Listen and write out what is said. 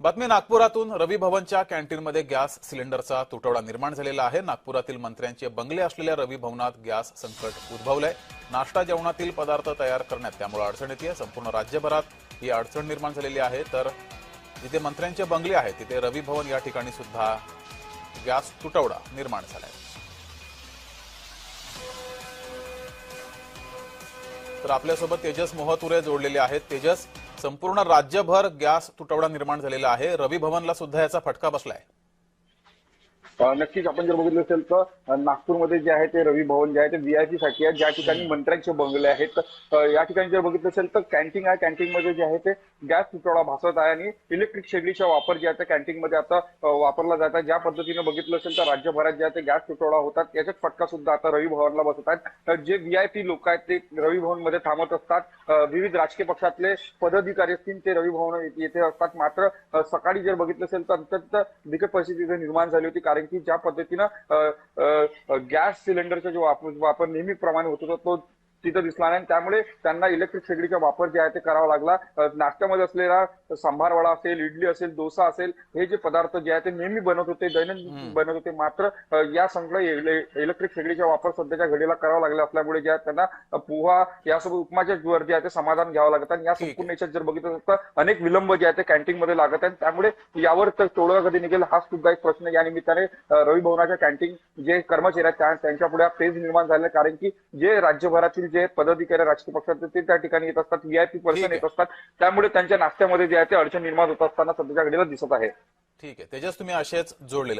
बातमी नागपुरातून रवी भवनच्या कॅन्टीनमध्ये गॅस सिलेंडरचा तुटवडा निर्माण झालेला आहे। नागपुरातील मंत्र्यांचे बंगले असलेल्या रवी भवनात गॅस संकट उद्भवलंय। नाश्ता जेवणातील पदार्थ तयार करण्यात त्यामुळे अडचण येते। संपूर्ण राज्यभरात ही अडचण निर्माण झालेली आहे। तर जिथे मंत्र्यांचे बंगले आहेत तिथे रवी भवन या ठिकाणी सुद्धा गॅस तुटवडा निर्माण झालाय। तर आपल्यासोबत तेजस मोहतुरे जोडलेले आहेत। तेजस, संपूर्ण राज्यभर गॅस तुटवडा निर्माण झालेला आहे। रवी भवनला सुद्धा याचा फटका बसलाय। नक्कीच आपण जर बघितलं असेल तर नागपूरमध्ये जे आहे ते रवी भवन जे आहे ते व्हीआयपी साठी आहे, ज्या ठिकाणी मंत्र्यांचे बंगले आहेत। या ठिकाणी जर बघितलं असेल तर कॅन्टीन आहे, कॅन्टीन मध्ये जे आहे ते गॅस तुटवडा भासत आहे आणि इलेक्ट्रिक शेगडीचा वापर जे आहे कॅन्टीन मध्ये आता वापरला जात आहे। ज्या पद्धतीने बघितलं असेल तर राज्यभरात जे आहे ते गॅस तुटवडा होतात, याचाच फटका सुद्धा आता रवी भवनला बसत आहे। जे व्हीआयपी लोक आहेत ते रवी भवन मध्ये थांबत असतात। विविध राजकीय पक्षातले पदाधिकारी असतील ते रवी भवन येथे असतात। मात्र सकाळी जर बघितलं असेल तर अत्यंत बिकट परिस्थिती निर्माण झाली होती, कारण की ज्या पद्धतीनं गॅस सिलेंडरचा जो वापर नेहमीप्रमाणे होत होता तो तिथं दिसला नाही। त्यामुळे त्यांना इलेक्ट्रिक शेगडीचा वापर जे आहे ते करावा लागला। नाश्त्यामध्ये असलेला सांभार वडा असेल, इडली असेल, डोसा असेल, हे जे पदार्थ जे आहे ते नेहमी बनत होते, दैनंदिन बनत होते। मात्र या सगळं इलेक्ट्रिक शेगडीचा वापर सध्याच्या घडीला करावा लागला असल्यामुळे जे आहे त्यांना पोहा यासोबत उपमाच्या वर जे आहे ते समाधान घ्यावं लागत आणि या संपूर्ण याच्यात जर बघितलं तर अनेक विलंब जे आहे ते कॅन्टीन मध्ये लागत आहेत। त्यामुळे यावर तोडगा कधी निघेल हा सुद्धा एक प्रश्न या निमित्ताने रवी भवनाच्या कॅन्टीन जे कर्मचारी आहेत त्यांच्या पुढे पेज निर्माण झाले, कारण की जे राज्यभरातील जे पदाधिकारी राजकीय पक्षाचे ते त्या ठिकाणी येत असतात, व्हीआयपी पर्सन येत असतात, त्यामुळे त्यांच्या नाश्त्यामध्ये जे आहे ते अडचण निर्माण होत असताना सध्याच्या घडीला दिसत आहे। ठीक आहे तेजस, तुम्ही असेच जोडलेले